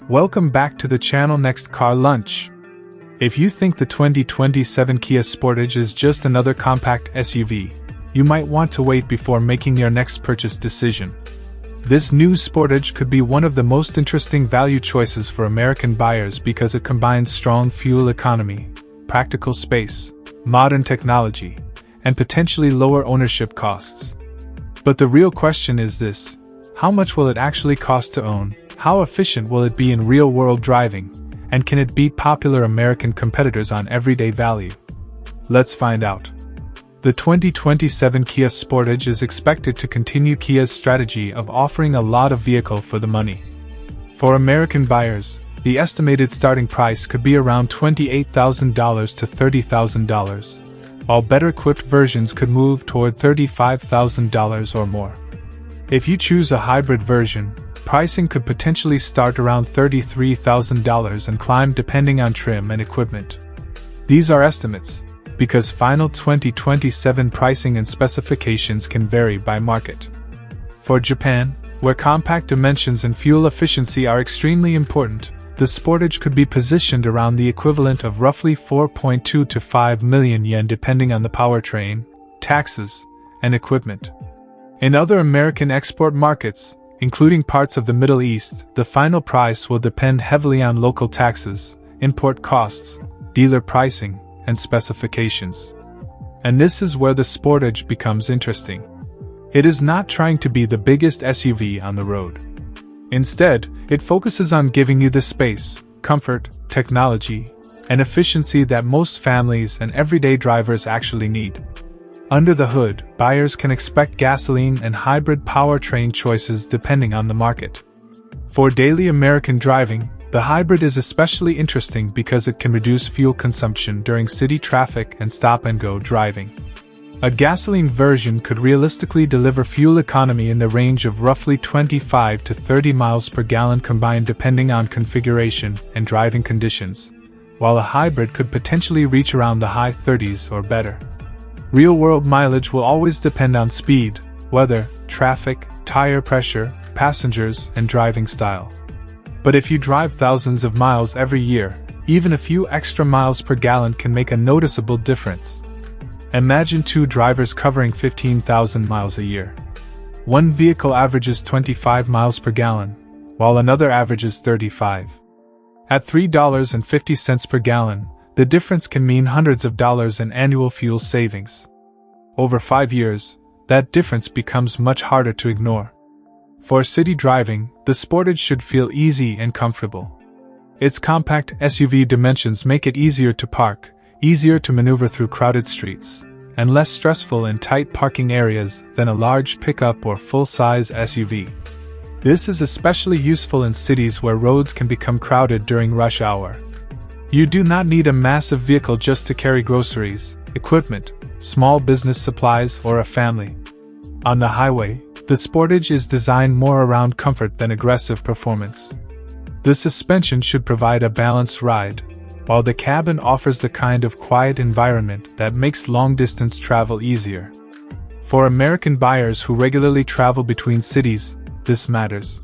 Welcome back to the channel. Next car lunch. If you think the 2027 Kia Sportage is just another compact SUV, you might want to wait before making your next purchase decision. This new Sportage could be one of the most interesting value choices for American buyers because it combines strong fuel economy, practical space, modern technology, and potentially lower ownership costs. But the real question is this: how much will it actually cost to own? How efficient will it be in real-world driving? And can it beat popular American competitors on everyday value? Let's find out. The 2027 Kia Sportage is expected to continue Kia's strategy of offering a lot of vehicle for the money. For American buyers, the estimated starting price could be around $28,000 to $30,000, while better-equipped versions could move toward $35,000 or more. If you choose a hybrid version, pricing could potentially start around $33,000 and climb depending on trim and equipment. These are estimates, because final 2027 pricing and specifications can vary by market. For Japan, where compact dimensions and fuel efficiency are extremely important, the Sportage could be positioned around the equivalent of roughly 4.2 to 5 million yen depending on the powertrain, taxes, and equipment. In other American export markets, including parts of the Middle East, the final price will depend heavily on local taxes, import costs, dealer pricing, and specifications. And this is where the Sportage becomes interesting. It is not trying to be the biggest SUV on the road. Instead, it focuses on giving you the space, comfort, technology, and efficiency that most families and everyday drivers actually need. Under the hood, buyers can expect gasoline and hybrid powertrain choices depending on the market. For daily American driving, the hybrid is especially interesting because it can reduce fuel consumption during city traffic and stop-and-go driving. A gasoline version could realistically deliver fuel economy in the range of roughly 25 to 30 miles per gallon combined depending on configuration and driving conditions, while a hybrid could potentially reach around the high 30s or better. Real-world mileage will always depend on speed, weather, traffic, tire pressure, passengers, and driving style. But if you drive thousands of miles every year, even a few extra miles per gallon can make a noticeable difference. Imagine two drivers covering 15,000 miles a year. One vehicle averages 25 miles per gallon, while another averages 35. At $3.50 per gallon, the difference can mean hundreds of dollars in annual fuel savings. Over 5 years, that difference becomes much harder to ignore. For city driving, the Sportage should feel easy and comfortable. Its compact SUV dimensions make it easier to park, easier to maneuver through crowded streets, and less stressful in tight parking areas than a large pickup or full-size SUV. This is especially useful in cities where roads can become crowded during rush hour. You do not need a massive vehicle just to carry groceries, equipment, small business supplies, or a family. On the highway, the Sportage is designed more around comfort than aggressive performance. The suspension should provide a balanced ride, while the cabin offers the kind of quiet environment that makes long-distance travel easier. For American buyers who regularly travel between cities, this matters.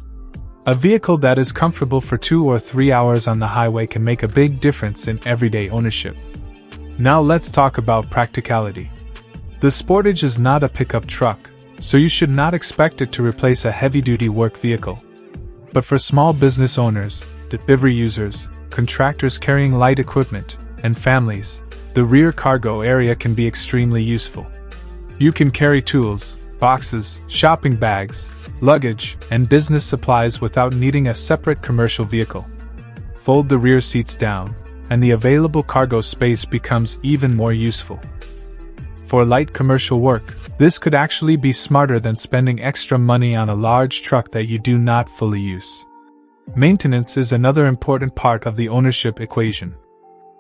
A vehicle that is comfortable for 2 or 3 hours on the highway can make a big difference in everyday ownership. Now let's talk about practicality. The Sportage is not a pickup truck, so you should not expect it to replace a heavy-duty work vehicle. But for small business owners, delivery users, contractors carrying light equipment, and families, the rear cargo area can be extremely useful. You can carry tools, boxes, shopping bags, luggage, and business supplies without needing a separate commercial vehicle. Fold the rear seats down, and the available cargo space becomes even more useful. For light commercial work, this could actually be smarter than spending extra money on a large truck that you do not fully use. Maintenance is another important part of the ownership equation.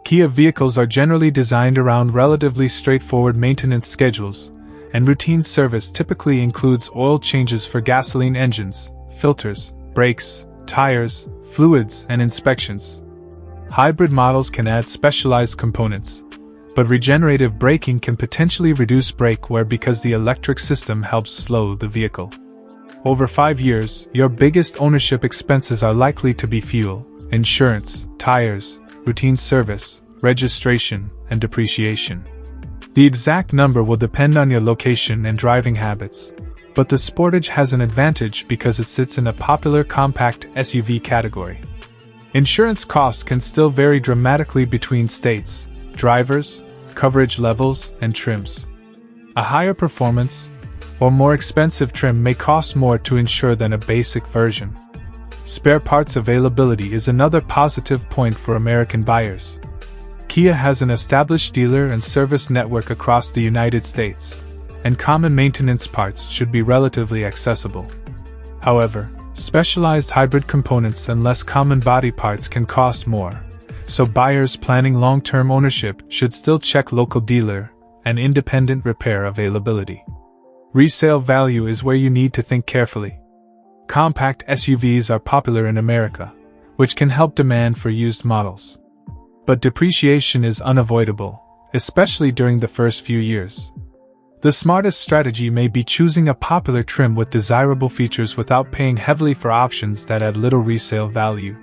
Kia vehicles are generally designed around relatively straightforward maintenance schedules, and routine service typically includes oil changes for gasoline engines, filters, brakes, tires, fluids, and inspections. Hybrid models can add specialized components, but regenerative braking can potentially reduce brake wear because the electric system helps slow the vehicle. Over 5 years, your biggest ownership expenses are likely to be fuel, insurance, tires, routine service, registration, and depreciation. The exact number will depend on your location and driving habits, but the Sportage has an advantage because it sits in a popular compact SUV category. Insurance costs can still vary dramatically between states, drivers, coverage levels, and trims. A higher performance or more expensive trim may cost more to insure than a basic version. Spare parts availability is another positive point for American buyers. Kia has an established dealer and service network across the United States, and common maintenance parts should be relatively accessible. However, specialized hybrid components and less common body parts can cost more, so buyers planning long-term ownership should still check local dealer and independent repair availability. Resale value is where you need to think carefully. Compact SUVs are popular in America, which can help demand for used models. But depreciation is unavoidable, especially during the first few years. The smartest strategy may be choosing a popular trim with desirable features without paying heavily for options that add little resale value.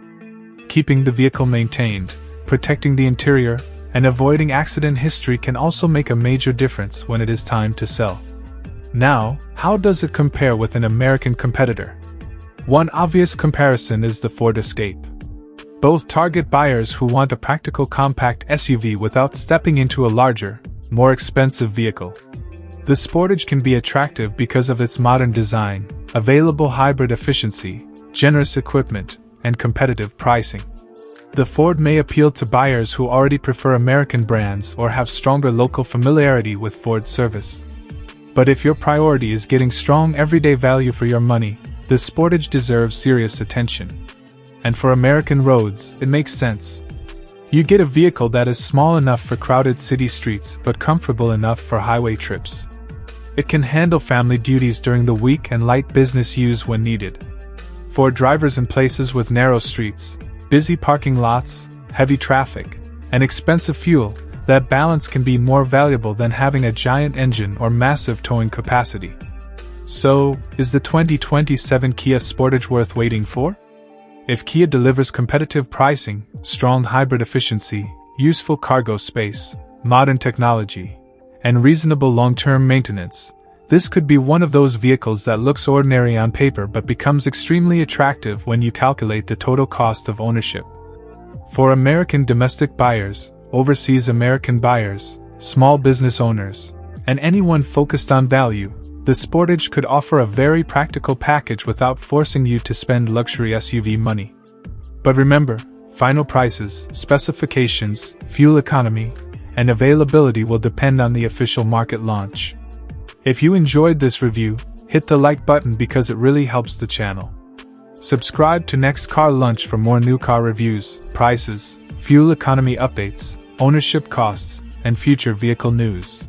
Keeping the vehicle maintained, protecting the interior, and avoiding accident history can also make a major difference when it is time to sell. Now, how does it compare with an American competitor? One obvious comparison is the Ford Escape. Both target buyers who want a practical compact SUV without stepping into a larger, more expensive vehicle. The Sportage can be attractive because of its modern design, available hybrid efficiency, generous equipment, and competitive pricing. The Ford may appeal to buyers who already prefer American brands or have stronger local familiarity with Ford service. But if your priority is getting strong everyday value for your money, the Sportage deserves serious attention. And for American roads, it makes sense. You get a vehicle that is small enough for crowded city streets but comfortable enough for highway trips. It can handle family duties during the week and light business use when needed. For drivers in places with narrow streets, busy parking lots, heavy traffic, and expensive fuel, that balance can be more valuable than having a giant engine or massive towing capacity. So, is the 2027 Kia Sportage worth waiting for? If Kia delivers competitive pricing, strong hybrid efficiency, useful cargo space, modern technology, and reasonable long-term maintenance, this could be one of those vehicles that looks ordinary on paper but becomes extremely attractive when you calculate the total cost of ownership. For American domestic buyers, overseas American buyers, small business owners, and anyone focused on value, the Sportage could offer a very practical package without forcing you to spend luxury SUV money. But remember, final prices, specifications, fuel economy, and availability will depend on the official market launch. If you enjoyed this review, hit the like button because it really helps the channel. Subscribe to Next Car Lunch for more new car reviews, prices, fuel economy updates, ownership costs, and future vehicle news.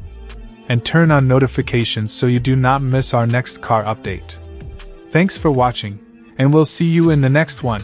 And turn on notifications so you do not miss our next car update. Thanks for watching, and we'll see you in the next one.